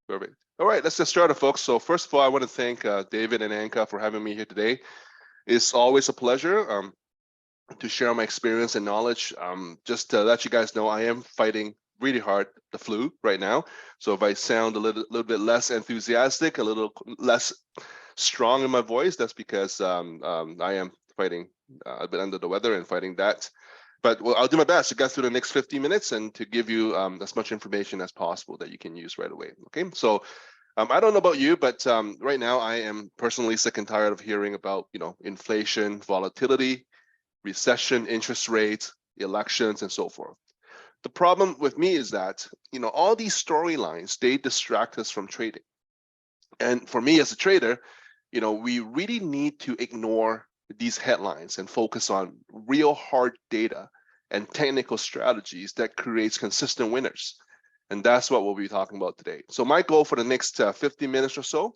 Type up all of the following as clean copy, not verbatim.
Perfect. All right, let's get started, folks. So first of all, I want to thank David and Anka for having me here today. It's always a pleasure to share my experience and knowledge. Just to let you guys know, I am fighting really hard the flu right now. So if I sound a little bit less enthusiastic, a little less strong in my voice, that's because I am fighting a bit under the weather and fighting that. But well, I'll do my best to get through the next 50 minutes and to give you as much information as possible that you can use right away. Okay, so I don't know about you, but right now I am personally sick and tired of hearing about inflation, volatility, recession, interest rates, elections, and so forth. The problem with me is that all these storylines, they distract us from trading. And for me as a trader, we really need to ignore these headlines and focus on real hard data and technical strategies that creates consistent winners. And that's what we'll be talking about today. So my goal for the next 50 minutes or so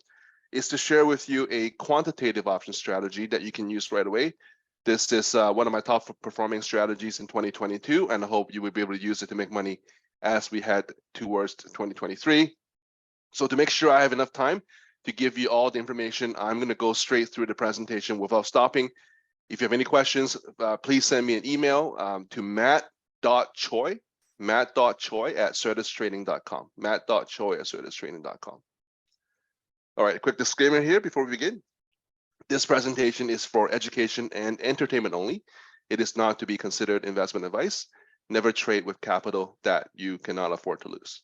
is to share with you a quantitative option strategy that you can use right away. This is one of my top performing strategies in 2022, and I hope you will be able to use it to make money as we head towards 2023. So to make sure I have enough time to give you all the information, I'm going to go straight through the presentation without stopping. If you have any questions, please send me an email to matt.choi at certustrading.com. matt.choi at certustrading.com. All right, a quick disclaimer here before we begin. This presentation is for education and entertainment only. It is not to be considered investment advice. Never trade with capital that you cannot afford to lose.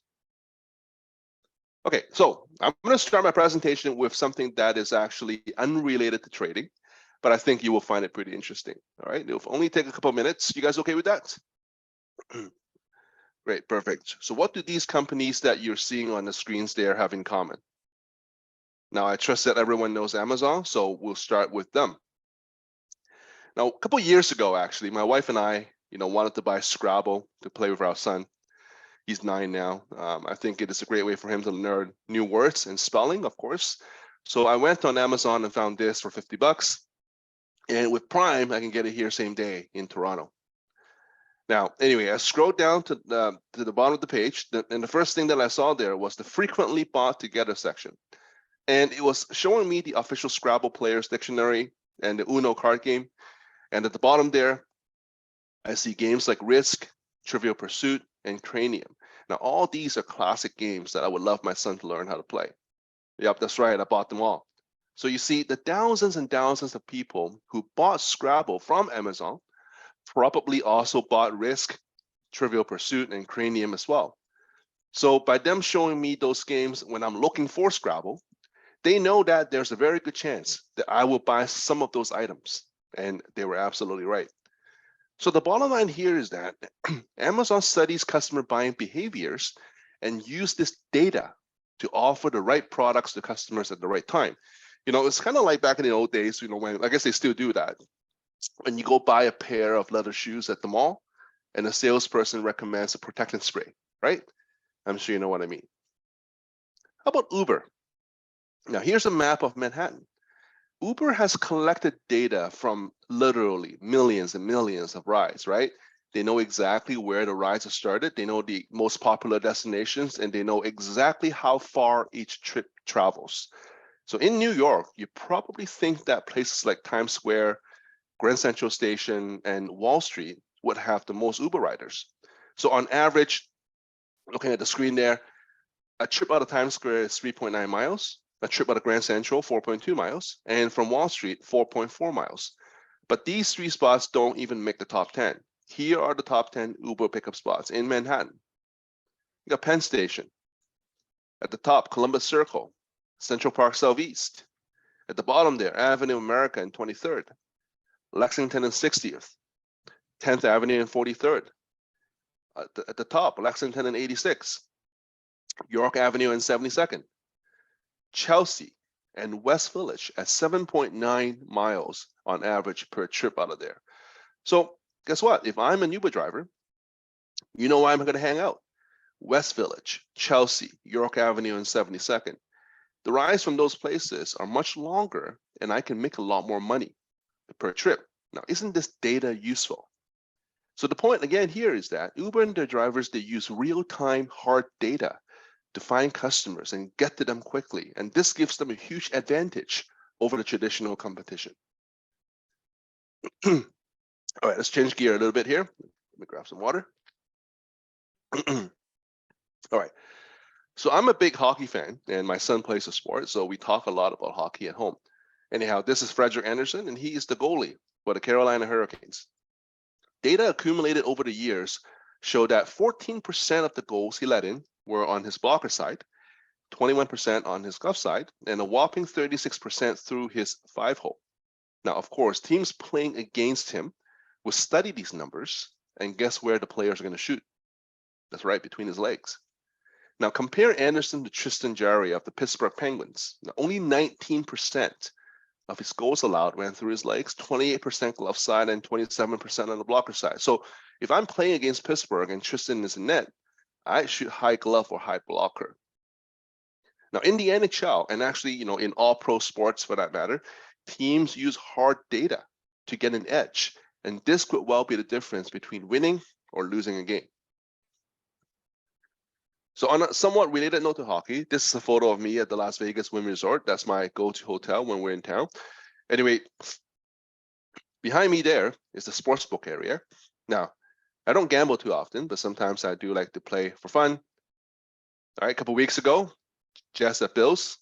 Okay, so I'm going to start my presentation with something that is actually unrelated to trading, but I think you will find it pretty interesting. All right, it'll only take a couple of minutes. You guys okay with that? Great, perfect. So what do these companies that you're seeing on the screens there have in common? Now, I trust that everyone knows Amazon, so we'll start with them. Now, a couple of years ago, actually, my wife and I, wanted to buy Scrabble to play with our son. He's 9 now. I think it is a great way for him to learn new words and spelling, of course. So I went on Amazon and found this for $50. And with Prime, I can get it here same day in Toronto. Now, anyway, I scrolled down to the bottom of the page, and the first thing that I saw there was the frequently bought together section. And it was showing me the official Scrabble players dictionary and the Uno card game. And at the bottom there, I see games like Risk, Trivial Pursuit, and Cranium. Now, all these are classic games that I would love my son to learn how to play. Yep, that's right, I bought them all. So you see, the thousands and thousands of people who bought Scrabble from Amazon probably also bought Risk, Trivial Pursuit, and Cranium as well. So by them showing me those games when I'm looking for Scrabble, they know that there's a very good chance that I will buy some of those items. And they were absolutely right. So the bottom line here is that Amazon studies customer buying behaviors and use this data to offer the right products to customers at the right time. It's kind of like back in the old days, when I guess they still do that. When you go buy a pair of leather shoes at the mall and a salesperson recommends a protectant spray, right? I'm sure you know what I mean. How about Uber? Now, here's a map of Manhattan. Uber has collected data from literally millions and millions of rides, right? They know exactly where the rides are started. They know the most popular destinations, and they know exactly how far each trip travels. So in New York, you probably think that places like Times Square, Grand Central Station, and Wall Street would have the most Uber riders. So on average, looking at the screen there, a trip out of Times Square is 3.9 miles. A trip out of Grand Central, 4.2 miles, and from Wall Street, 4.4 miles. But these 3 spots don't even make the top 10. Here are the top 10 Uber pickup spots in Manhattan. You got Penn Station. At the top, Columbus Circle, Central Park Southeast. At the bottom there, Avenue America and 23rd, Lexington and 60th, 10th Avenue and 43rd. At the top, Lexington and 86th, York Avenue and 72nd. Chelsea and West Village at 7.9 miles on average per trip out of there. So guess what? If I'm an Uber driver, you know where I'm going to hang out. West Village, Chelsea, York Avenue, and 72nd. The rides from those places are much longer, and I can make a lot more money per trip. Now, isn't this data useful? So the point again here is that Uber and their drivers, they use real-time hard data to find customers and get to them quickly. And this gives them a huge advantage over the traditional competition. All right, let's change gear a little bit here. Let me grab some water. All right. So I'm a big hockey fan, and my son plays a sport, so we talk a lot about hockey at home. Anyhow, this is Frederick Anderson, and he is the goalie for the Carolina Hurricanes. Data accumulated over the years show that 14% of the goals he let in were on his blocker side, 21% on his glove side, and a whopping 36% through his 5-hole. Now, of course, teams playing against him will study these numbers, and guess where the players are going to shoot? That's right, between his legs. Now, compare Anderson to Tristan Jarry of the Pittsburgh Penguins. Now, only 19% of his goals allowed went through his legs, 28% glove side, and 27% on the blocker side. So if I'm playing against Pittsburgh and Tristan is in net, I shoot high glove or high blocker. Now, in the NHL, and actually, in all pro sports for that matter, teams use hard data to get an edge. And this could well be the difference between winning or losing a game. So on a somewhat related note to hockey, this is a photo of me at the Las Vegas Wynn Resort. That's my go-to hotel when we're in town. Anyway, behind me there is the sportsbook area. Now, I don't gamble too often, but sometimes I do like to play for fun. All right, a couple weeks ago, Jazz at Bills.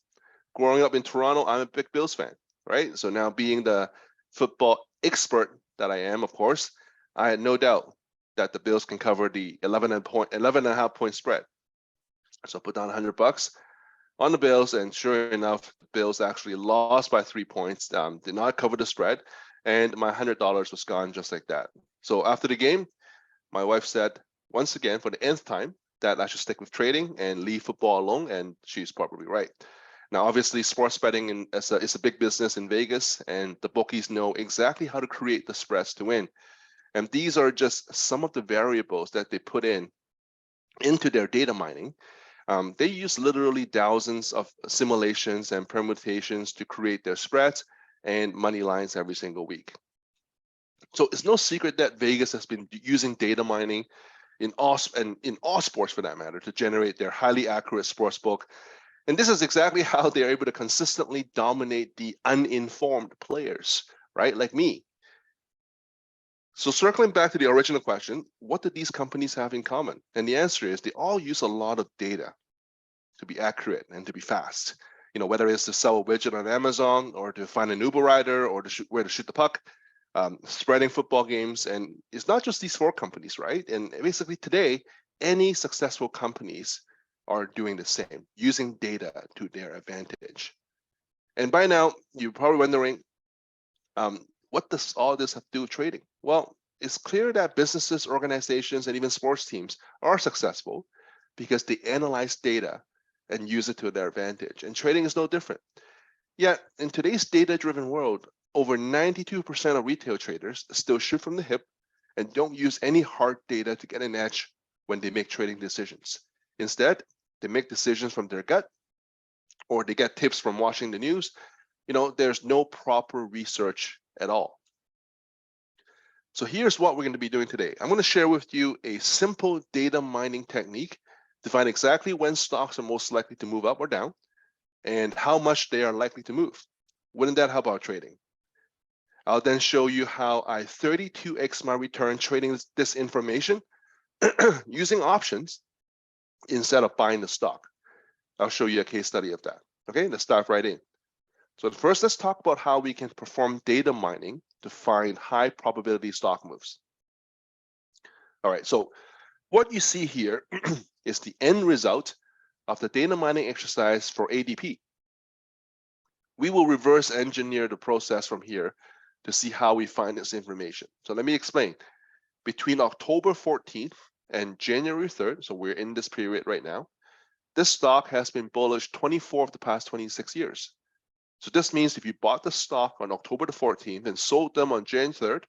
Growing up in Toronto, I'm a big Bills fan, right? So now being the football expert that I am, of course, I had no doubt that the Bills can cover the 11.5 point spread. So I put down $100 on the Bills, and sure enough, the Bills actually lost by 3 points, did not cover the spread, and my $100 was gone just like that. So after the game, my wife said, once again, for the nth time, that I should stick with trading and leave football alone, and she's probably right. Now, obviously, sports betting is a big business in Vegas, and the bookies know exactly how to create the spreads to win. And these are just some of the variables that they put into their data mining. They use literally thousands of simulations and permutations to create their spreads and money lines every single week. So it's no secret that Vegas has been using data mining in all sports for that matter to generate their highly accurate sports book. And this is exactly how they're able to consistently dominate the uninformed players, right? Like me. So circling back to the original question, what do these companies have in common? And the answer is they all use a lot of data to be accurate and to be fast. Whether it's to sell a widget on Amazon or to find an Uber rider or where to shoot the puck, spreading football games. And it's not just these 4 companies, right? And basically today, any successful companies are doing the same, using data to their advantage. And by now, you're probably wondering, what does all this have to do with trading? Well, it's clear that businesses, organizations, and even sports teams are successful because they analyze data and use it to their advantage. And trading is no different. Yet, in today's data-driven world, over 92% of retail traders still shoot from the hip and don't use any hard data to get an edge when they make trading decisions. Instead, they make decisions from their gut, or they get tips from watching the news. There's no proper research at all. So here's what we're going to be doing today. I'm going to share with you a simple data mining technique to find exactly when stocks are most likely to move up or down and how much they are likely to move. Wouldn't that help our trading? I'll then show you how I 32x my return trading this information using options instead of buying the stock. I'll show you a case study of that. Okay, let's dive right in. So first, let's talk about how we can perform data mining to find high probability stock moves. All right, so what you see here is the end result of the data mining exercise for ADP. We will reverse engineer the process from here to see how we find this information. So let me explain. Between October 14th and January 3rd, so we're in this period right now, this stock has been bullish 24 of the past 26 years. So this means if you bought the stock on October the 14th and sold them on January 3rd,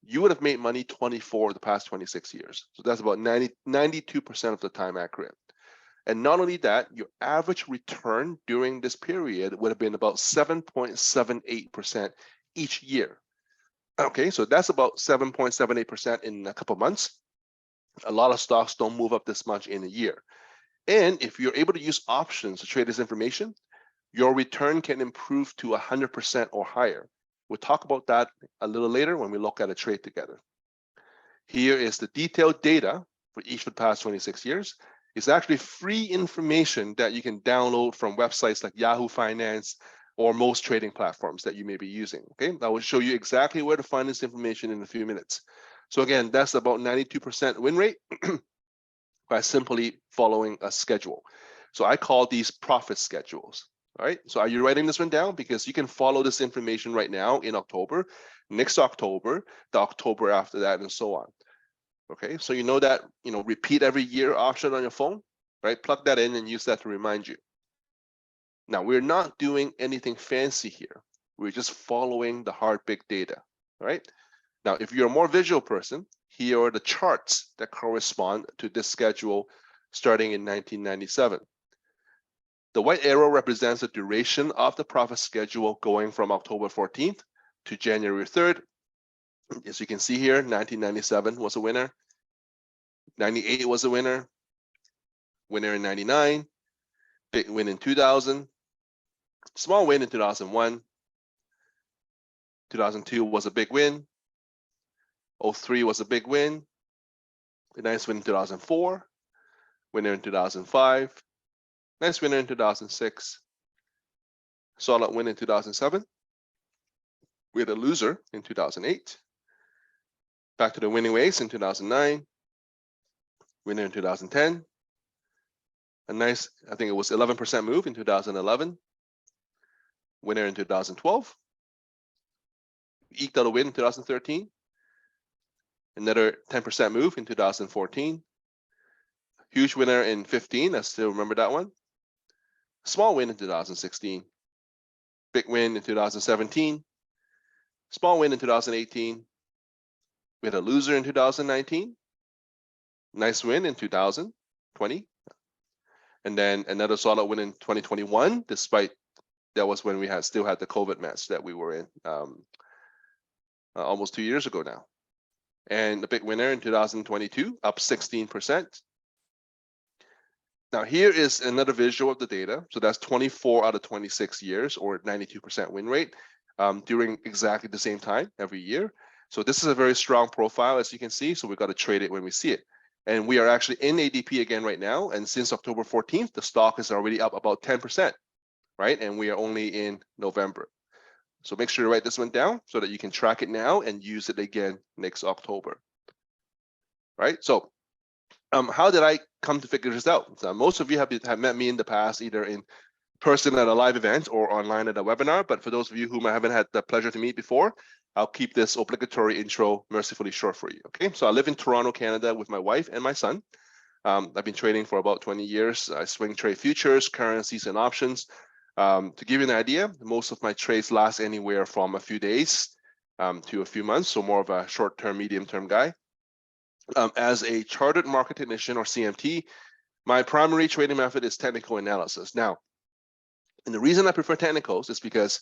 you would have made money 24 of the past 26 years. So that's about 92% of the time accurate. And not only that, your average return during this period would have been about 7.78% each year. Okay, so that's about 7.78% in a couple months. A lot of stocks don't move up this much in a year. And if you're able to use options to trade this information, your return can improve to 100% or higher. We'll talk about that a little later when we look at a trade together. Here is the detailed data for each of the past 26 years. It's actually free information that you can download from websites like Yahoo Finance or most trading platforms that you may be using. Okay, I will show you exactly where to find this information in a few minutes. So again, that's about 92% win rate by simply following a schedule. So I call these profit schedules. All right, so are you writing this one down? Because you can follow this information right now in October, next October, the October after that, and so on. Okay, so you know that, repeat every year option on your phone, right? Plug that in and use that to remind you. Now, we're not doing anything fancy here. We're just following the hard big data, all right? Now, if you're a more visual person, here are the charts that correspond to this schedule starting in 1997. The white arrow represents the duration of the profit schedule going from October 14th to January 3rd. As you can see here, 1997 was a winner. 98 was a winner. Winner in 99. Big win in 2000. Small win in 2001. 2002 was a big win. 03 was a big win. A nice win in 2004. Winner in 2005. Nice winner in 2006. Solid win in 2007. We had a loser in 2008. Back to the winning ways in 2009. Winner in 2010. A nice, I think it was 11% move in 2011. Winner in 2012. Eked out a win in 2013. Another 10% move in 2014. Huge winner in 15. I still remember that one. Small win in 2016. Big win in 2017. Small win in 2018. We had a loser in 2019. Nice win in 2020. And then another solid win in 2021, despite that was when we still had the COVID mess that we were in almost 2 years ago now. And the big winner in 2022, up 16%. Now here is another visual of the data. So that's 24 out of 26 years, or 92% win rate during exactly the same time every year. So this is a very strong profile, as you can see. So we've got to trade it when we see it. And we are actually in ADP again right now. And since October 14th, the stock is already up about 10%, right? And we are only in November. So make sure to write this one down so that you can track it now and use it again next October, right? So how did I come to figure this out? So most of you have met me in the past, either in person at a live event or online at a webinar. But for those of you whom I haven't had the pleasure to meet before, I'll keep this obligatory intro mercifully short for you. Okay, so I live in Toronto, Canada with my wife and my son. I've been trading for about 20 years. I swing trade futures, currencies, and options. To give you an idea, most of my trades last anywhere from a few days to a few months, so more of a short-term, medium-term guy. As a chartered market technician, or CMT, my primary trading method is technical analysis. Now, and the reason I prefer technicals is because,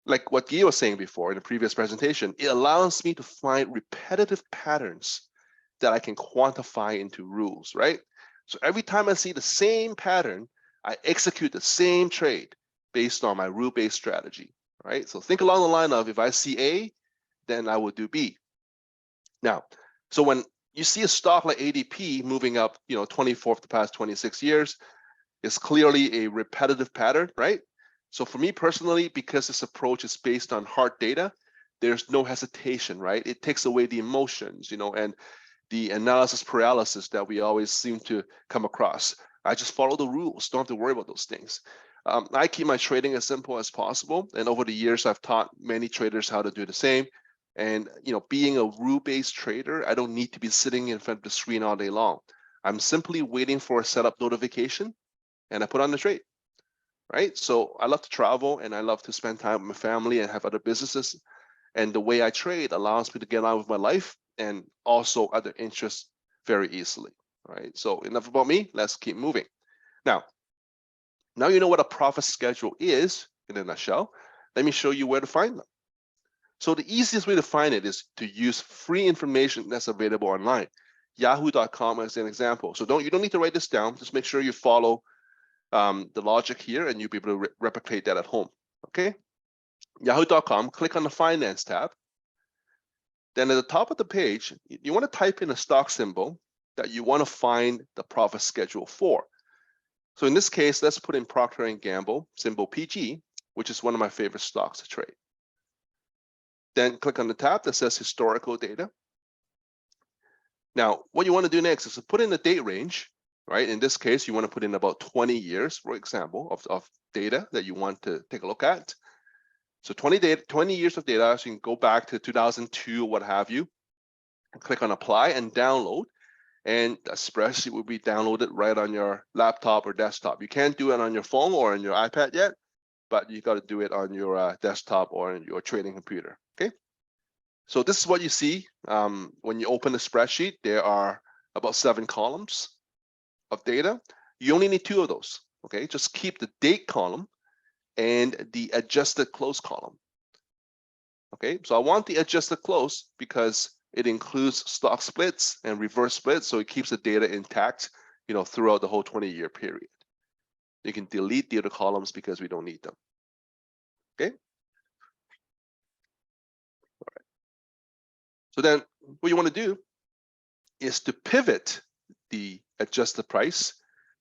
like what Guy was saying before in the previous presentation, it allows me to find repetitive patterns that I can quantify into rules, right? So every time I see the same pattern, I execute the same trade based on my rule-based strategy, right? So think along the line of, if I see A, then I will do B. Now, so when you see a stock like ADP moving up, 24 of the past 26 years, it's clearly a repetitive pattern, right? So for me personally, because this approach is based on hard data, there's no hesitation, right? It takes away the emotions, and the analysis paralysis that we always seem to come across. I just follow the rules, don't have to worry about those things. I keep my trading as simple as possible. And over the years, I've taught many traders how to do the same. And being a rule-based trader, I don't need to be sitting in front of the screen all day long. I'm simply waiting for a setup notification and I put on the trade, right? So I love to travel and I love to spend time with my family and have other businesses. And the way I trade allows me to get on with my life and also other interests very easily, right? So enough about me, let's keep moving. Now you know what a profit schedule is in a nutshell. Let me show you where to find them. So the easiest way to find it is to use free information that's available online. Yahoo.com as an example. So you don't need to write this down. Just make sure you follow the logic here, and you'll be able to replicate that at home. Okay, Yahoo.com. Click on the Finance tab. Then at the top of the page, you want to type in a stock symbol that you want to find the profit schedule for. So in this case, let's put in Procter & Gamble, symbol PG, which is one of my favorite stocks to trade. Then click on the tab that says historical data. Now, what you want to do next is to put in the date range, right? In this case, you want to put in about 20 years, for example, of data that you want to take a look at. So 20 years of data, so you can go back to 2002 or what have you, and click on apply and download, and the spreadsheet will be downloaded right on your laptop or desktop. You can't do it on your phone or on your iPad yet, but you got to do it on your desktop or on your trading computer, okay? So this is what you see when you open the spreadsheet. There are about 7 columns of data. You only need 2 of those, okay? Just keep the date column and the adjusted close column. Okay, so I want the adjusted close because it includes stock splits and reverse splits, so it keeps the data intact, throughout the whole 20-year period. You can delete the other columns because we don't need them. Okay. All right. So then what you want to do is to pivot the adjusted price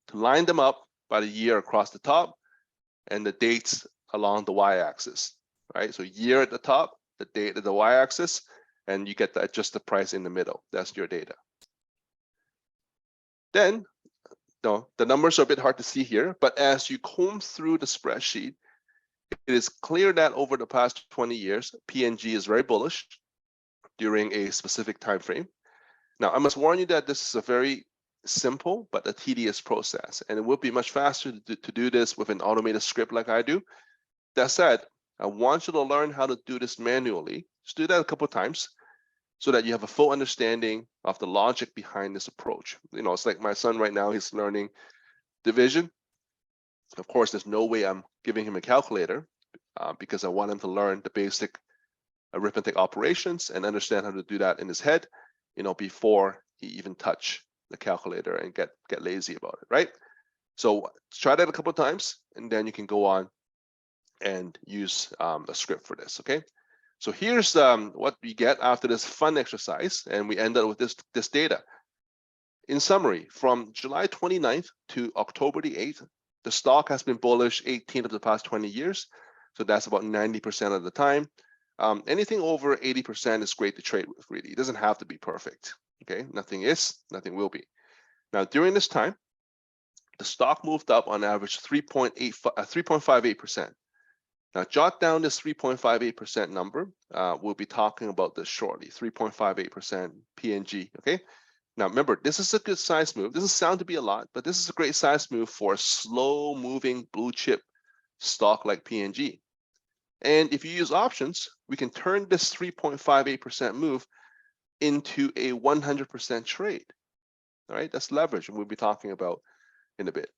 to line them up by the year across the top and the dates along the y-axis, right? So year at the top, the date at the y-axis, and you get the adjusted price in the middle. That's your data. Then, the numbers are a bit hard to see here, but as you comb through the spreadsheet, it is clear that over the past 20 years, P&G is very bullish during a specific time frame. Now, I must warn you that this is a very simple but a tedious process, and it would be much faster to do this with an automated script like I do. That said, I want you to learn how to do this manually. Just do that a couple of times so that you have a full understanding of the logic behind this approach. It's like my son right now, he's learning division. Of course, there's no way I'm giving him a calculator because I want him to learn the basic arithmetic operations and understand how to do that in his head, before he even touch the calculator and get lazy about it, right? So try that a couple of times, and then you can go on and use a script for this, okay? So here's what we get after this fun exercise, and we end up with this data. In summary, from July 29th to October the 8th, the stock has been bullish 18 of the past 20 years. So that's about 90% of the time. Anything over 80% is great to trade with, really. It doesn't have to be perfect, okay? Nothing is, nothing will be. Now, during this time, the stock moved up on average 3.58%. Now, jot down this 3.58% number. We'll be talking about this shortly, 3.58% P&G, okay? Now, remember, this is a good size move. This doesn't sound to be a lot, but this is a great size move for a slow-moving blue chip stock like P&G. And if you use options, we can turn this 3.58% move into a 100% trade, all right? That's leverage, and we'll be talking about in a bit.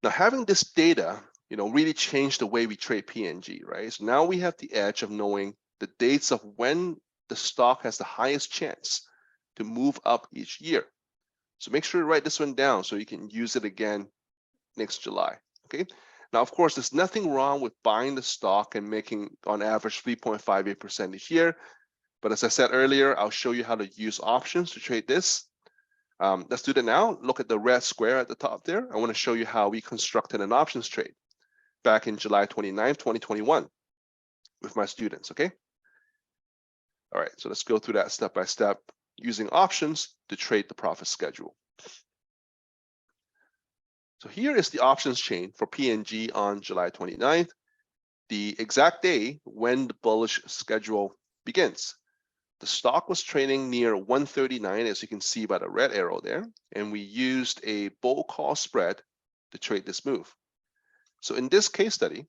Now, having this data, really changed the way we trade P&G, right? So now we have the edge of knowing the dates of when the stock has the highest chance to move up each year. So make sure to write this one down so you can use it again next July, okay? Now, of course, there's nothing wrong with buying the stock and making on average 3.58% each year. But as I said earlier, I'll show you how to use options to trade this. Let's do that now. Look at the red square at the top there. I want to show you how we constructed an options trade back in July 29th, 2021 with my students, okay? All right, so let's go through that step by step using options to trade the profit schedule. So here is the options chain for P&G on July 29th, the exact day when the bullish schedule begins. The stock was trading near 139, as you can see by the red arrow there, and we used a bull call spread to trade this move. So in this case study,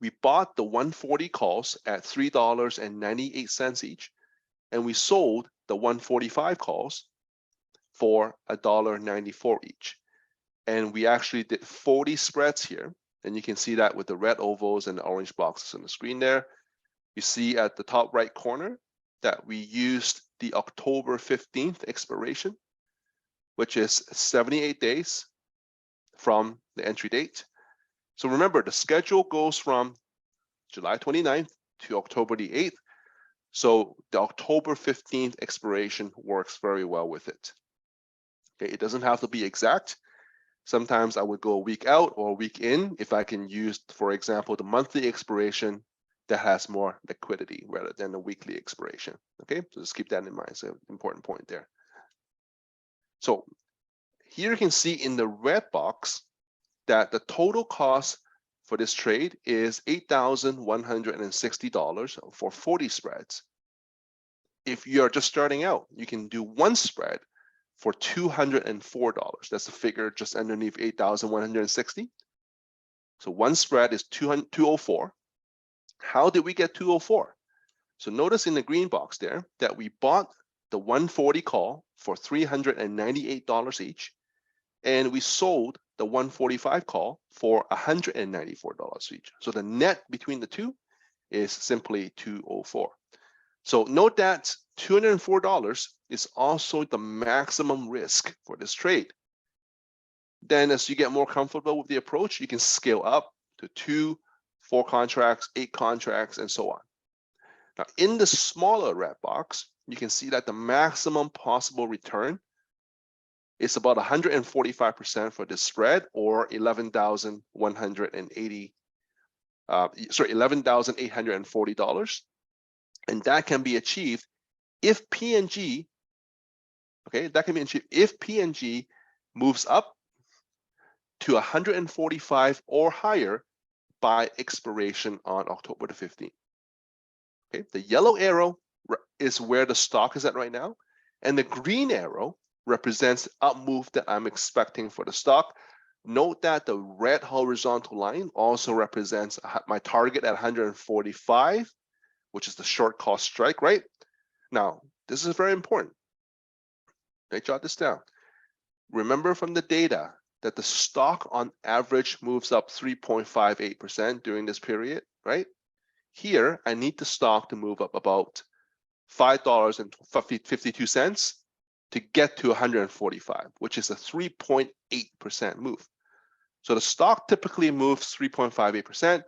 we bought the 140 calls at $3.98 each, and we sold the 145 calls for $1.94 each. And we actually did 40 spreads here, and you can see that with the red ovals and the orange boxes on the screen there. You see at the top right corner, that we used the October 15th expiration, which is 78 days from the entry date. So remember, the schedule goes from July 29th to October the 8th. So the October 15th expiration works very well with it. Okay, it doesn't have to be exact. Sometimes I would go a week out or a week in if I can use, for example, the monthly expiration that has more liquidity rather than the weekly expiration. Okay, so just keep that in mind. It's an important point there. So here you can see in the red box that the total cost for this trade is $8,160 for 40 spreads. If you're just starting out, you can do one spread for $204. That's the figure just underneath 8,160. So one spread is 204. How did we get 204? So notice in the green box there that we bought the 140 call for $398 each, and we sold the 145 call for $194 each. So the net between the two is simply 204. So note that $204 is also the maximum risk for this trade. Then as you get more comfortable with the approach, you can scale up to 2, 4 contracts, 8 contracts, and so on. Now in the smaller red box, you can see that the maximum possible return is about 145% for this spread, or $11,840. And that can be achieved if P&G, okay, that can be achieved if P&G moves up to 145 or higher by expiration on October the 15th. Okay, the yellow arrow is where the stock is at right now, and the green arrow represents the up move that I'm expecting for the stock. Note that the red horizontal line also represents my target at 145, which is the short call strike, right? Now, this is very important. Okay, jot this down. Remember from the data that the stock on average moves up 3.58% during this period, right? Here, I need the stock to move up about $5.52 to get to 145, which is a 3.8% move. So the stock typically moves 3.58%,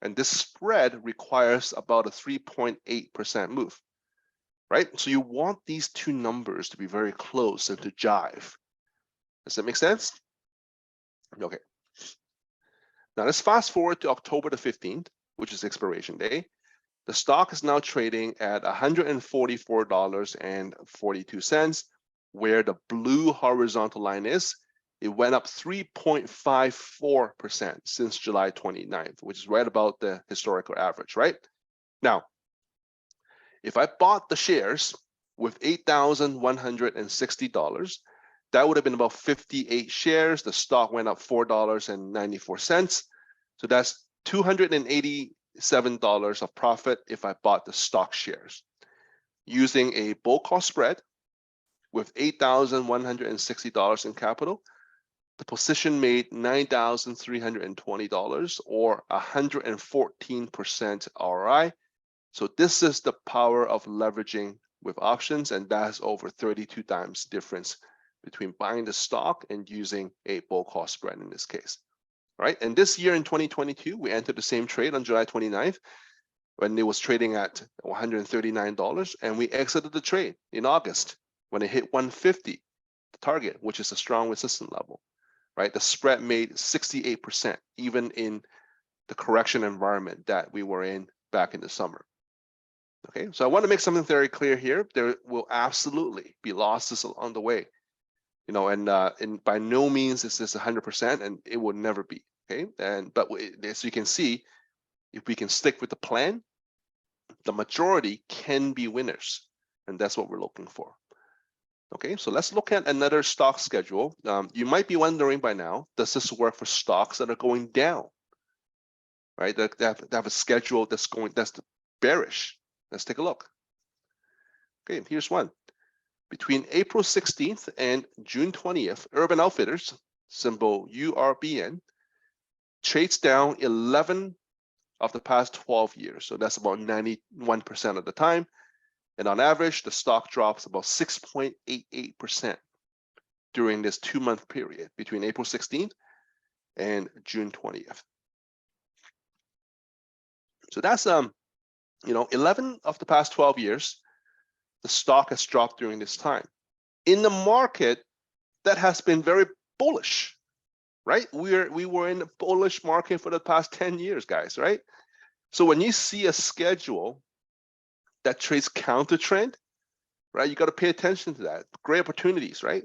and this spread requires about a 3.8% move, right? So you want these two numbers to be very close and to jive. Does that make sense? Okay. Now let's fast forward to October the 15th, which is expiration day. The stock is now trading at $144.42, where the blue horizontal line is. It went up 3.54% since July 29th, which is right about the historical average, right? Now, if I bought the shares with $8,160, that would have been about 58 shares. The stock went up $4.94. So that's $287 of profit if I bought the stock shares. Using a bull call spread with $8,160 in capital, the position made $9,320 or 114% ROI. So this is the power of leveraging with options, and that's over 32 times difference between buying the stock and using a bull call spread in this case. All right, and this year in 2022, we entered the same trade on July 29th when it was trading at $139, and we exited the trade in August when it hit 150, the target, which is a strong resistance level, right? The spread made 68%, even in the correction environment that we were in back in the summer. Okay, so I want to make something very clear here. There will absolutely be losses along the way, you know, and by no means is this 100%, and it will never be. Okay, but as you can see, if we can stick with the plan, the majority can be winners, and that's what we're looking for. Okay, so let's look at another stock schedule. You might be wondering by now, does this work for stocks that are going down? Right, they have a schedule that's bearish. Let's take a look. Okay, here's one. Between April 16th and June 20th, Urban Outfitters, symbol URBN, trades down 11 of the past 12 years. So that's about 91% of the time. And on average, the stock drops about 6.88% during this 2-month period between April 16th and June 20th. So that's 11 of the past 12 years, the stock has dropped during this time. In the market, that has been very bullish, right? We were in a bullish market for the past 10 years, guys, right? So when you see a schedule that trades counter trend, right, you got to pay attention to that. Great opportunities, right?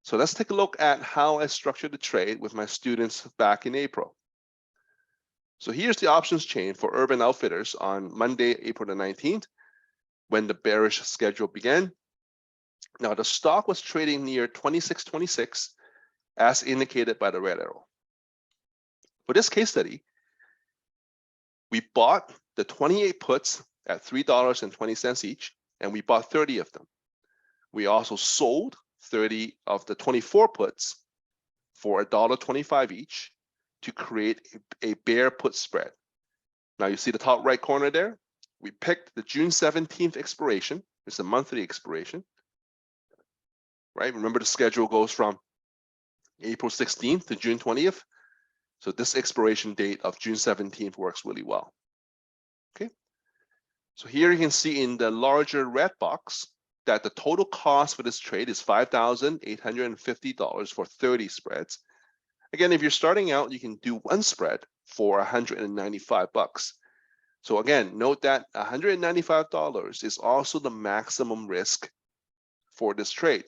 So let's take a look at how I structured the trade with my students back in April. So here's the options chain for Urban Outfitters on Monday, April the 19th, when the bearish schedule began. Now the stock was trading near 26.26 as indicated by the red arrow. For this case study, we bought the 28 puts at $3.20 each, and we bought 30 of them. We also sold 30 of the 24 puts for $1.25 each to create a bear put spread. Now you see the top right corner there? We picked the June 17th expiration. It's a monthly expiration, right? Remember the schedule goes from April 16th to June 20th. So this expiration date of June 17th works really well. Okay. So here you can see in the larger red box that the total cost for this trade is $5,850 for 30 spreads. Again, if you're starting out, you can do one spread for $195. So again, note that $195 is also the maximum risk for this trade.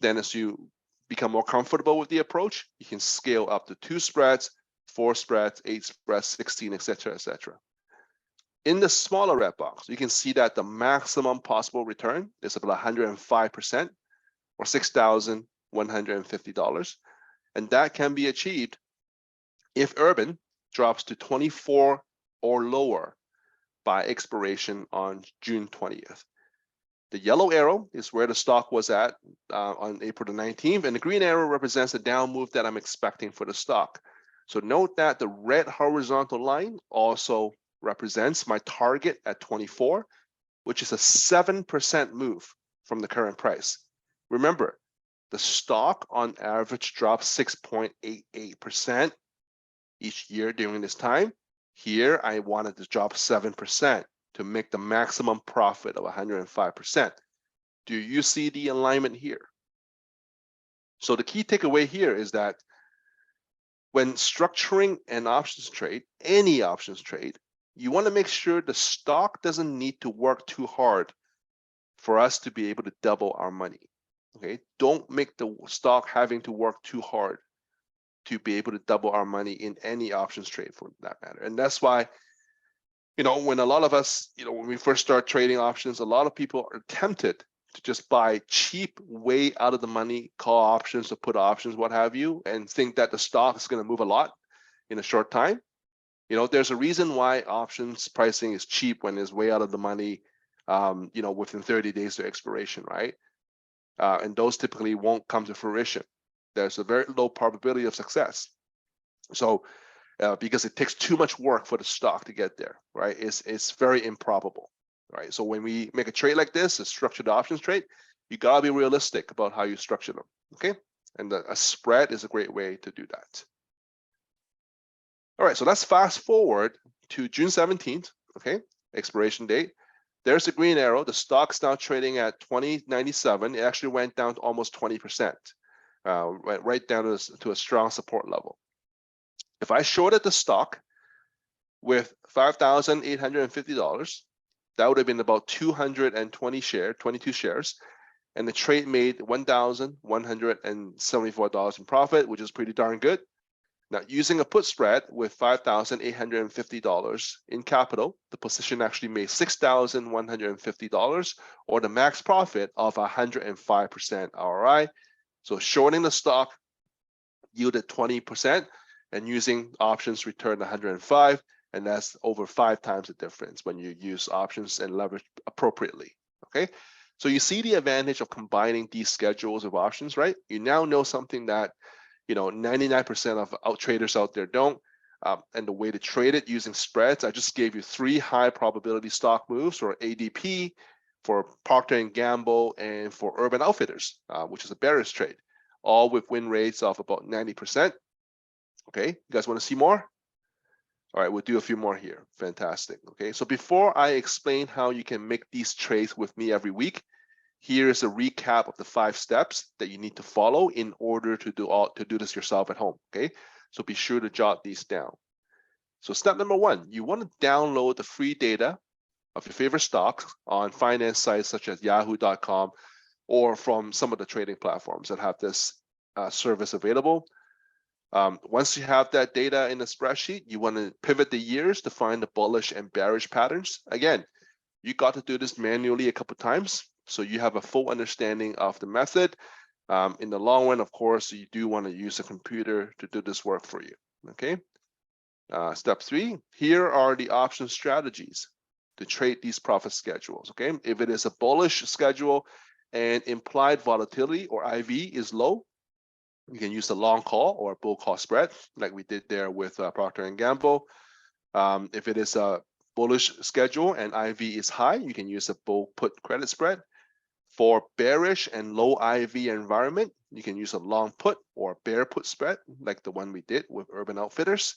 Then as you become more comfortable with the approach, you can scale up to 2 spreads, 4 spreads, 8 spreads, 16, etc., etc. In the smaller red box, you can see that the maximum possible return is about 105% or $6,150. And that can be achieved if Urban drops to 24 or lower by expiration on June 20th. The yellow arrow is where the stock was at on April the 19th, and the green arrow represents the down move that I'm expecting for the stock. So note that the red horizontal line also represents my target at 24, which is a 7% move from the current price. Remember, the stock on average drops 6.88% each year during this time. Here, I wanted to drop 7% to make the maximum profit of 105%. Do you see the alignment here? So the key takeaway here is that when structuring an options trade, any options trade, you want to make sure the stock doesn't need to work too hard for us to be able to double our money. Okay, don't make the stock having to work too hard to be able to double our money in any options trade for that matter. And that's why, when a lot of us, when we first start trading options, a lot of people are tempted to just buy cheap, way out of the money call options or put options, what have you, and think that the stock is going to move a lot in a short time. There's a reason why options pricing is cheap when it's way out of the money, within 30 days to expiration, right? And those typically won't come to fruition. There's a very low probability of success. So because it takes too much work for the stock to get there, right? It's very improbable, right? So when we make a trade like this, a structured options trade, you gotta be realistic about how you structure them, okay? And a spread is a great way to do that. All right, so let's fast forward to June 17th, okay? Expiration date. There's the green arrow. The stock's now trading at 20.97. It actually went down to almost 20%, went right down to a strong support level. If I shorted the stock with $5,850, that would have been about 22 shares, and the trade made $1,174 in profit, which is pretty darn good. Now, using a put spread with $5,850 in capital, the position actually made $6,150, or the max profit of 105% ROI. So shorting the stock yielded 20%, and using options returned 105, and that's over 5 times the difference when you use options and leverage appropriately, okay? So you see the advantage of combining these schedules of options, right? You now know something that 99% of traders out there don't. And the way to trade it using spreads, I just gave you 3 high probability stock moves, or ADP, for Procter & Gamble, and for Urban Outfitters, which is a bearish trade, all with win rates of about 90%. Okay, you guys want to see more? All right, we'll do a few more here. Fantastic. Okay, so before I explain how you can make these trades with me every week, here is a recap of the 5 steps that you need to follow in order to do this yourself at home. Okay, so be sure to jot these down. So step number 1, you want to download the free data of your favorite stocks on finance sites such as yahoo.com or from some of the trading platforms that have this service available. Once you have that data in a spreadsheet, you want to pivot the years to find the bullish and bearish patterns. Again, you got to do this manually a couple times, so you have a full understanding of the method. In the long run, of course, you do want to use a computer to do this work for you. Okay. Step 3, here are the option strategies to trade these profit schedules. Okay, if it is a bullish schedule and implied volatility or IV is low, you can use a long call or a bull call spread like we did there with Procter & Gamble. If it is a bullish schedule and IV is high, you can use a bull put credit spread. For bearish and low IV environment, you can use a long put or bear put spread like the one we did with Urban Outfitters.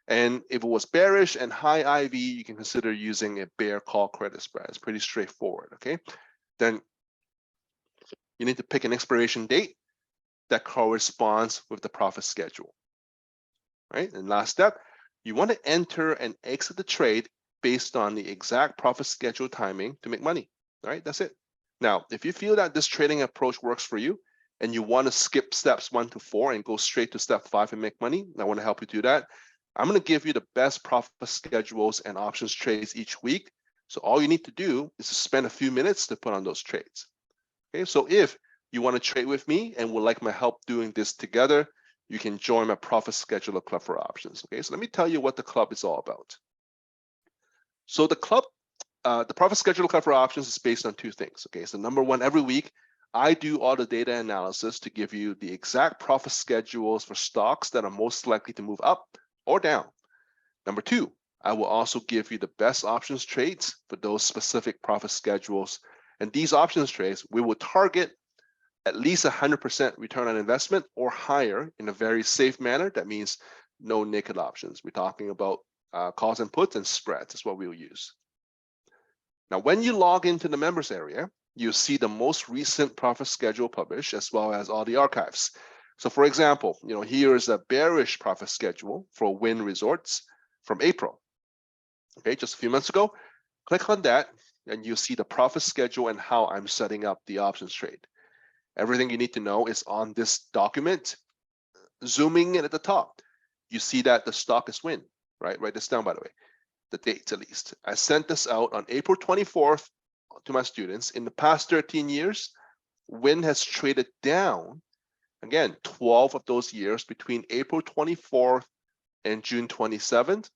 And if it was bearish and high IV, you can consider using a bear call credit spread. It's pretty straightforward, okay? Then you need to pick an expiration date that corresponds with the profit schedule, right? And last step, you want to enter and exit the trade based on the exact profit schedule timing to make money, all right? That's it. Now, if you feel that this trading approach works for you and you want to skip steps 1 to 4 and go straight to step 5 and make money, I want to help you do that. I'm going to give you the best profit schedules and options trades each week. So all you need to do is to spend a few minutes to put on those trades. Okay, so if you want to trade with me and would like my help doing this together, you can join my Profit Scheduler Club for options. Okay, so let me tell you what the club is all about. So the club, the Profit Scheduler Club for options is based on 2 things. Okay, so number 1, every week, I do all the data analysis to give you the exact profit schedules for stocks that are most likely to move up or down. Number 2, I will also give you the best options trades for those specific profit schedules. And these options trades, we will target at least 100% return on investment or higher in a very safe manner. That means no naked options. We're talking about calls and puts and spreads is what we'll use. Now, when you log into the members area, you'll see the most recent profit schedule published as well as all the archives. So for example, here is a bearish profit schedule for Wynn Resorts from April. Okay, just a few months ago. Click on that and you'll see the profit schedule and how I'm setting up the options trade. Everything you need to know is on this document. Zooming in at the top, you see that the stock is Wynn, right? Write this down, by the way, the dates at least. I sent this out on April 24th to my students. In the past 13 years, Wynn has traded down. Again, 12 of those years between April 24th and June 27th,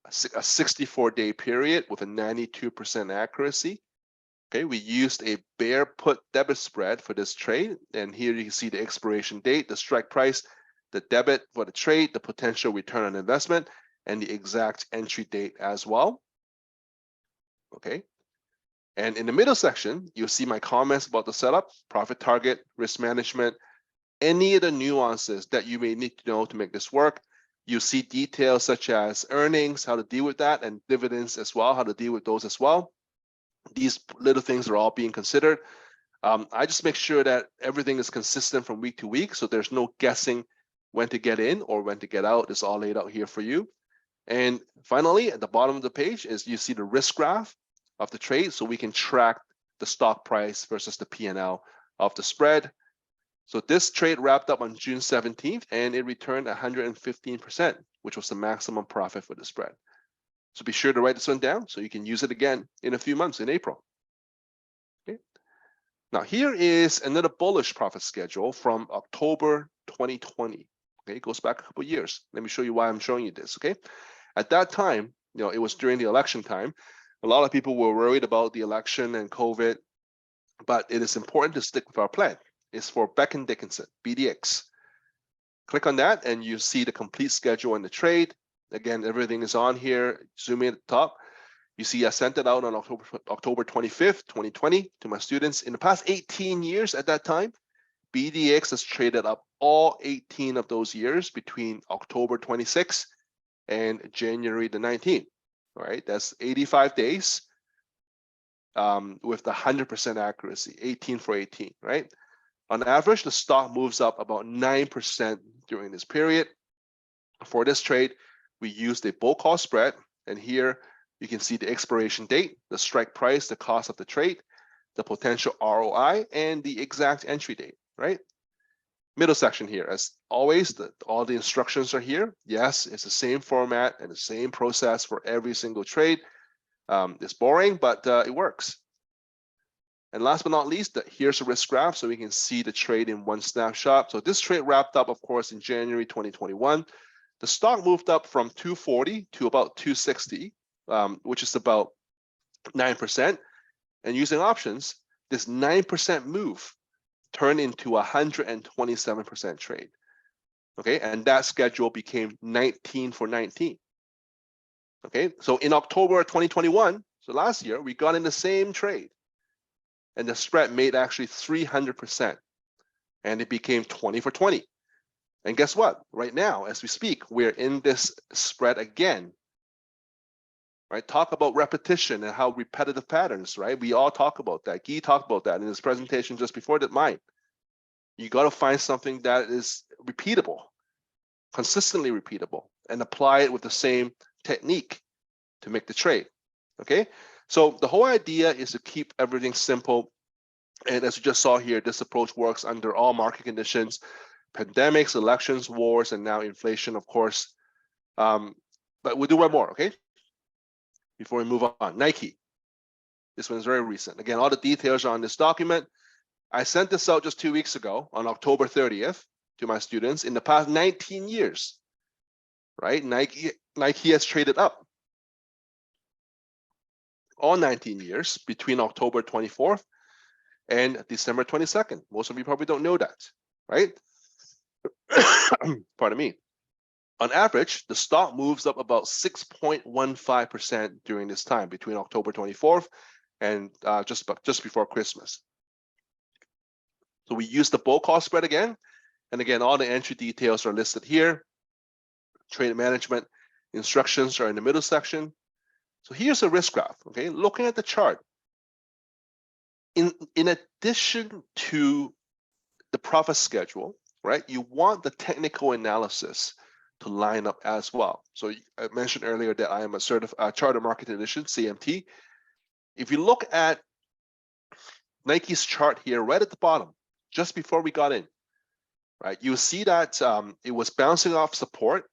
a 64-day period with a 92% accuracy. Okay, we used a bear put debit spread for this trade. And here you can see the expiration date, the strike price, the debit for the trade, the potential return on investment, and the exact entry date as well. Okay. And in the middle section, you'll see my comments about the setup, profit target, risk management, any of the nuances that you may need to know to make this work. You see details such as earnings, how to deal with that, and dividends as well, how to deal with those as well. These little things are all being considered. I just make sure that everything is consistent from week to week, so there's no guessing when to get in or when to get out. It's all laid out here for you. And finally, at the bottom of the page is you see the risk graph of the trade, so we can track the stock price versus the P&L of the spread. So this trade wrapped up on June 17th, and it returned 115%, which was the maximum profit for the spread. So be sure to write this one down so you can use it again in a few months in April. Okay. Now here is another bullish profit schedule from October 2020. Okay, it goes back a couple of years. Let me show you why I'm showing you this. Okay, at that time, it was during the election time. A lot of people were worried about the election and COVID, but it is important to stick with our plan. It's for Becton Dickinson, BDX. Click on that and you see the complete schedule and the trade. Again, everything is on here. Zoom in at the top. You see, I sent it out on October 25th, 2020 to my students. In the past 18 years at that time, BDX has traded up all 18 of those years between October 26th and January the 19th. All right, that's 85 days with the 100% accuracy, 18 for 18, right? On average, the stock moves up about 9% during this period. For this trade, we used a bull call spread, and here you can see the expiration date, the strike price, the cost of the trade, the potential ROI, and the exact entry date, right? Middle section here, as always, all the instructions are here. Yes, it's the same format and the same process for every single trade. It's boring, but it works. And last but not least, here's a risk graph so we can see the trade in one snapshot. So this trade wrapped up, of course, in January 2021. The stock moved up from 240 to about 260, which is about 9%. And using options, this 9% move turned into a 127% trade. Okay, and that schedule became 19 for 19. Okay, so in October 2021, so last year, we got in the same trade, and the spread made actually 300%, and it became 20 for 20. And guess what? Right now, as we speak, we're in this spread again. Right? Talk about repetition and how repetitive patterns, right? We all talk about that. Guy talked about that in his presentation just before that mine. You got to find something that is repeatable, consistently repeatable, and apply it with the same technique to make the trade. Okay? So the whole idea is to keep everything simple. And as you just saw here, this approach works under all market conditions, pandemics, elections, wars, and now inflation, of course. But we'll do one more, okay? Before we move on. Nike. This one is very recent. Again, all the details are on this document. I sent this out just 2 weeks ago on October 30th to my students. In the past 19 years, right? Nike has traded up all 19 years between October 24th and December 22nd. Most of you probably don't know that, right? Pardon me. On average, the stock moves up about 6.15% during this time between October 24th and just before Christmas. So we use the bull call spread again. And again, all the entry details are listed here. Trade management instructions are in the middle section. So here's a risk graph, okay? Looking at the chart, in addition to the profit schedule, right, you want the technical analysis to line up as well. So I mentioned earlier that I am a certified charter market technician, CMT. If you look at Nike's chart here, right at the bottom, just before we got in, right, you see that it was bouncing off support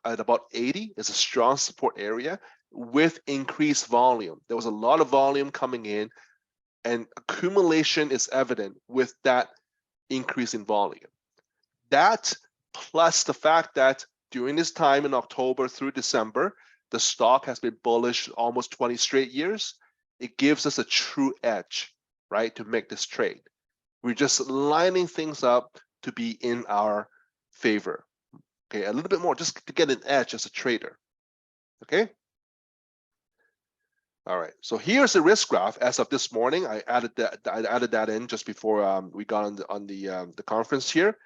at about 80. It's a strong support area with increased volume. There was a lot of volume coming in, and accumulation is evident with that increase in volume. That plus the fact that during this time in October through December, the stock has been bullish almost 20 straight years. It gives us a true edge, right, to make this trade. We're just lining things up to be in our favor. Okay, a little bit more just to get an edge as a trader. Okay. All right. So here's the risk graph as of this morning. I added that in just before we got on the conference here.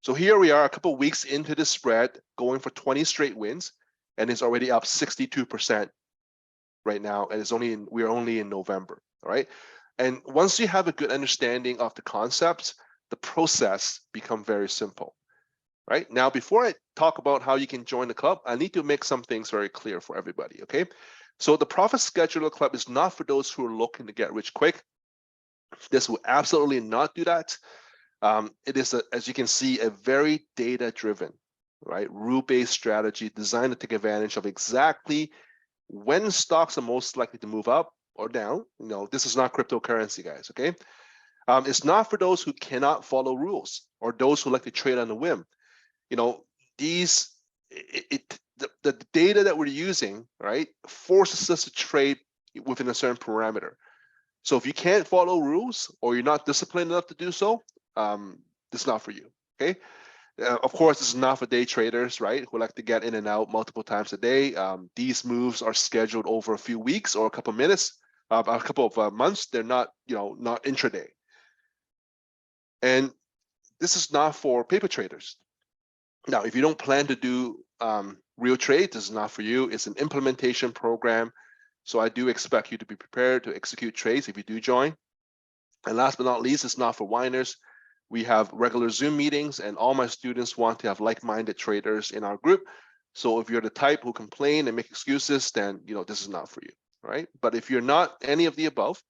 So here we are, a couple of weeks into the spread, going for 20 straight wins, and it's already up 62% right now, and we're only in November. All right. And once you have a good understanding of the concepts, the process becomes very simple. Right now, before I talk about how you can join the club, I need to make some things very clear for everybody. Okay. So the Profit Scheduler Club is not for those who are looking to get rich quick. This will absolutely not do that. It is, as you can see, a very data-driven, right, rule-based strategy designed to take advantage of exactly when stocks are most likely to move up or down. You know, this is not cryptocurrency, guys. Okay, it's not for those who cannot follow rules or those who like to trade on a whim. You know, the data that we're using, right, forces us to trade within a certain parameter. So if you can't follow rules or you're not disciplined enough to do so, it's not for you. Okay. Of course, this is not for day traders, right, who like to get in and out multiple times a day. These moves are scheduled over a few weeks or a couple of minutes, a couple of months. They're not, not intraday. And this is not for paper traders. Now, if you don't plan to do real trade, this is not for you. It's an implementation program. So I do expect you to be prepared to execute trades if you do join. And last but not least, it's not for whiners. We have regular Zoom meetings, and all my students want to have like-minded traders in our group. So if you're the type who complain and make excuses, then this is not for you, right? But if you're not any of the above,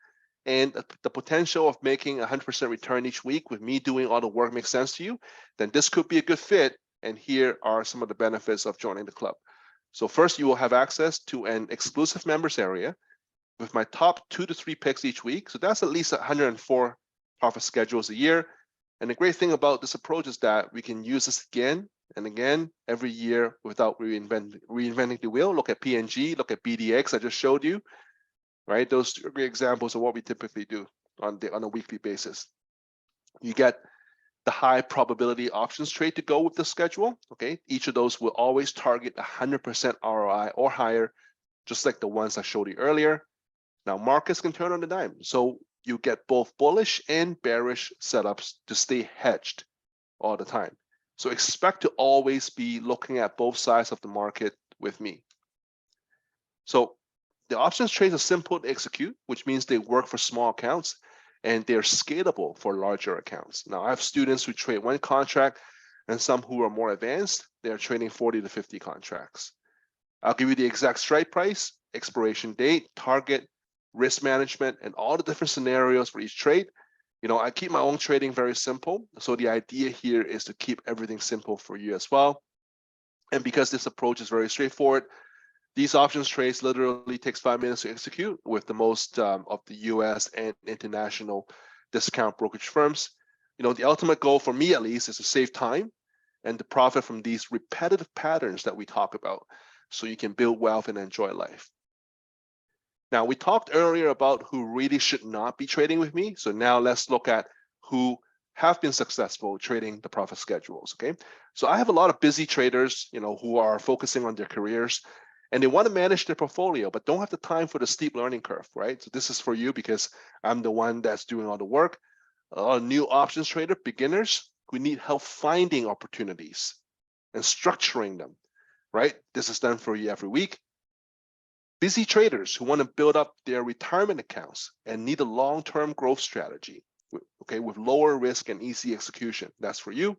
and the potential of making 100% return each week with me doing all the work makes sense to you, then this could be a good fit. And here are some of the benefits of joining the club. So first, you will have access to an exclusive members area with my top 2 to 3 picks each week. So that's at least 104 profit schedules a year. And the great thing about this approach is that we can use this again and again every year without reinventing the wheel. Look at PNG, look at BDX I just showed you, right? Those are great examples of what we typically do on a weekly basis. You get the high probability options trade to go with the schedule, okay? Each of those will always target 100% ROI or higher, just like the ones I showed you earlier. Now, markets can turn on a dime, so you get both bullish and bearish setups to stay hedged all the time. So expect to always be looking at both sides of the market with me. So the options trades are simple to execute, which means they work for small accounts, and they're scalable for larger accounts. Now, I have students who trade 1 contract and some who are more advanced. They're trading 40 to 50 contracts. I'll give you the exact strike price, expiration date, target, risk management, and all the different scenarios for each trade. I keep my own trading very simple. So the idea here is to keep everything simple for you as well. And because this approach is very straightforward, these options trades literally takes 5 minutes to execute with the most of the US and international discount brokerage firms. The ultimate goal for me, at least, is to save time and to profit from these repetitive patterns that we talk about so you can build wealth and enjoy life. Now, we talked earlier about who really should not be trading with me. So now let's look at who have been successful trading the profit schedules, okay? So I have a lot of busy traders, who are focusing on their careers, and they want to manage their portfolio, but don't have the time for the steep learning curve, right? So this is for you because I'm the one that's doing all the work. A lot of new options trader beginners who need help finding opportunities and structuring them, right? This is done for you every week. Busy traders who want to build up their retirement accounts and need a long-term growth strategy, okay, with lower risk and easy execution. That's for you.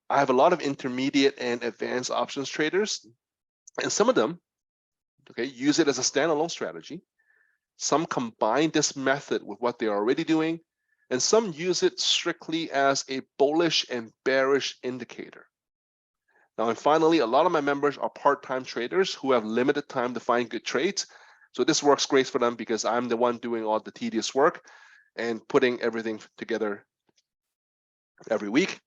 I have a lot of intermediate and advanced options traders, and some of them, okay, use it as a standalone strategy. Some combine this method with what they're already doing, and some use it strictly as a bullish and bearish indicator. Now, and finally, a lot of my members are part-time traders who have limited time to find good trades. So this works great for them because I'm the one doing all the tedious work and putting everything together every week.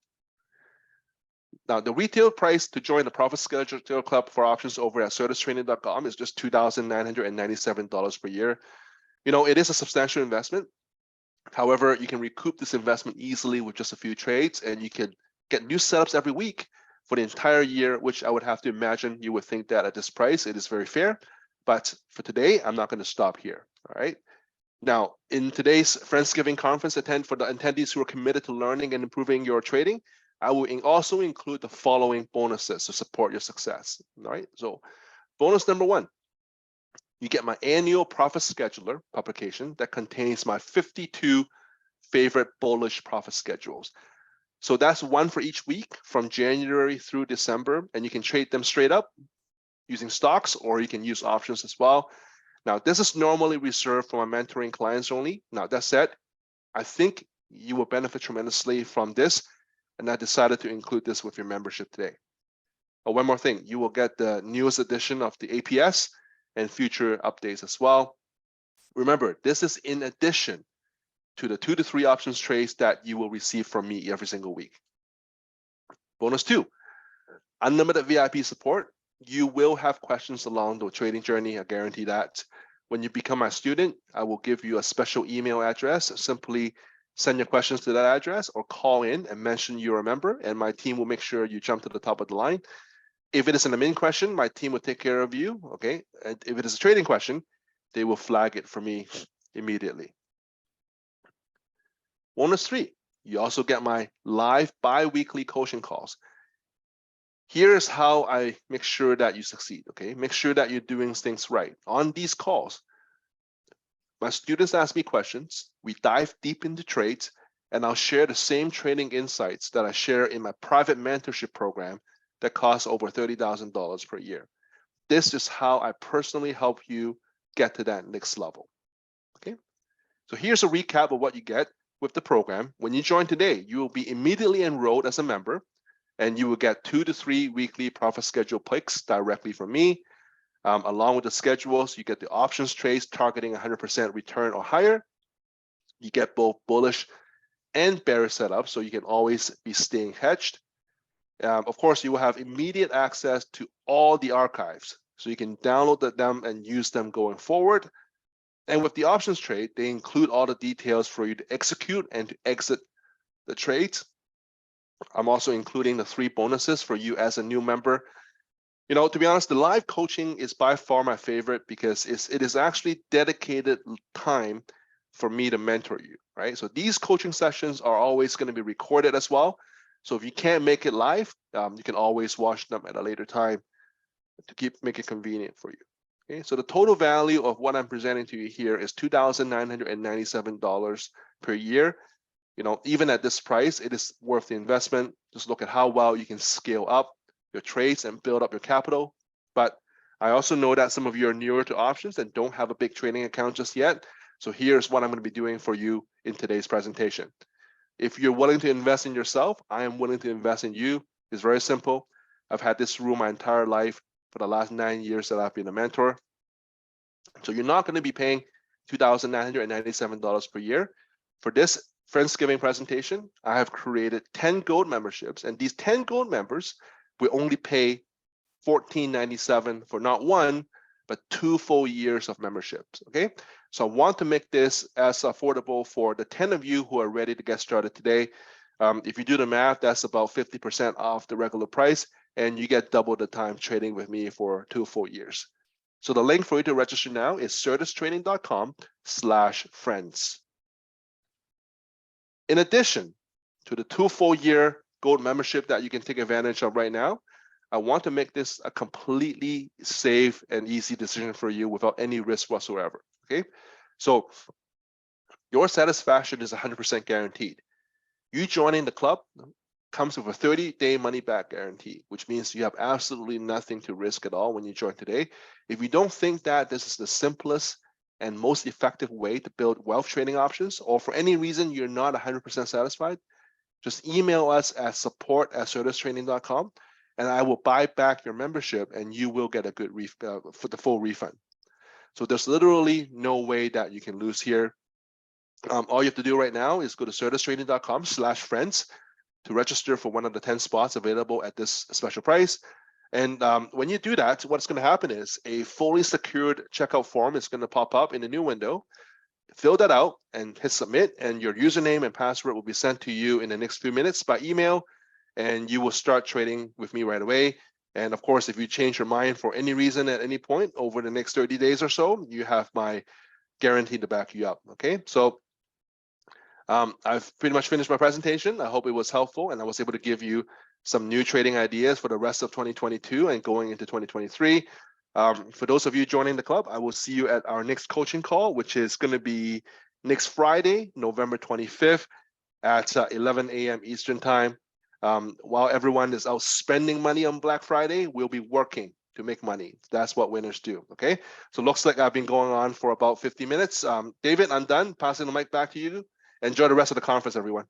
Now, the retail price to join the Profit Schedule Club for options over at CertusTrading.com is just $2,997 per year. It is a substantial investment. However, you can recoup this investment easily with just a few trades, and you can get new setups every week for the entire year, which I would have to imagine you would think that at this price, it is very fair. But for today, I'm not going to stop here, all right? Now, in today's Friendsgiving conference for the attendees who are committed to learning and improving your trading, I will also include the following bonuses to support your success, all right? So bonus number 1, you get my annual Profit Scheduler publication that contains my 52 favorite bullish profit schedules. So that's one for each week from January through December, and you can trade them straight up using stocks, or you can use options as well. Now, this is normally reserved for my mentoring clients only. Now, that said, I think you will benefit tremendously from this, and I decided to include this with your membership today. Oh, one more thing, you will get the newest edition of the APS and future updates as well. Remember, this is in addition to the 2 to 3 options trades that you will receive from me every single week. Bonus 2, unlimited VIP support. You will have questions along the trading journey. I guarantee that. When you become my student, I will give you a special email address. Simply send your questions to that address or call in and mention you're a member, and my team will make sure you jump to the top of the line. If it is an admin question, my team will take care of you, okay? And if it is a trading question, they will flag it for me immediately. Bonus 3, you also get my live bi-weekly coaching calls. Here's how I make sure that you succeed, okay? Make sure that you're doing things right. On these calls, my students ask me questions, we dive deep into trades, and I'll share the same trading insights that I share in my private mentorship program that costs over $30,000 per year. This is how I personally help you get to that next level, okay? So here's a recap of what you get with the program. When you join today, you will be immediately enrolled as a member, and you will get 2 to 3 weekly profit schedule picks directly from me. Along with the schedules, you get the options trades targeting 100% return or higher. You get both bullish and bearish setups, so you can always be staying hedged. Of course, you will have immediate access to all the archives, so you can download them and use them going forward. And with the options trade, they include all the details for you to execute and to exit the trades. I'm also including the 3 bonuses for you as a new member. You know, to be honest, the live coaching is by far my favorite because it is actually dedicated time for me to mentor you, right? So these coaching sessions are always going to be recorded as well. So if you can't make it live, you can always watch them at a later time to make it convenient for you. Okay, so the total value of what I'm presenting to you here is $2,997 per year. You know, even at this price, it is worth the investment. Just look at how well you can scale up your trades and build up your capital. But I also know that some of you are newer to options and don't have a big trading account just yet. So here's what I'm going to be doing for you in today's presentation. If you're willing to invest in yourself, I am willing to invest in you. It's very simple. I've had this rule my entire life for the last 9 years that I've been a mentor. So you're not going to be paying $2,997 per year. For this Friendsgiving presentation, I have created 10 gold memberships, and these 10 gold members will only pay $14.97 for not 1, but 2 full years of memberships, okay? So I want to make this as affordable for the 10 of you who are ready to get started today. If you do the math, that's about 50% off the regular price, and you get double the time trading with me for 2 full years. So the link for you to register now is certustrading.com/friends. In addition to the 2 full year gold membership that you can take advantage of right now, I want to make this a completely safe and easy decision for you without any risk whatsoever, okay? So your satisfaction is 100% guaranteed. You joining the club comes with a 30-day money-back guarantee, which means you have absolutely nothing to risk at all when you join today. If you don't think that this is the simplest and most effective way to build wealth trading options, or for any reason you're not 100% satisfied, just email us at support@certustrading.com, and I will buy back your membership, and you will get a good for the full refund. So there's literally no way that you can lose here. All you have to do right now is go to certustrading.com/friends to register for one of the 10 spots available at this special price. And when you do that, what's going to happen is a fully secured checkout form is going to pop up in a new window. Fill that out and hit submit, and your username and password will be sent to you in the next few minutes by email, and you will start trading with me right away. And of course, if you change your mind for any reason at any point over the next 30 days or so, you have my guarantee to back you up, okay? So I've pretty much finished my presentation. I hope it was helpful, and I was able to give you some new trading ideas for the rest of 2022 and going into 2023. For those of you joining the club, I will see you at our next coaching call, which is going to be next Friday, November 25th at 11 a.m. Eastern time. While everyone is out spending money on Black Friday, we'll be working to make money. That's what winners do, okay? So looks like I've been going on for about 50 minutes. David, I'm done. Passing the mic back to you. Enjoy the rest of the conference, everyone.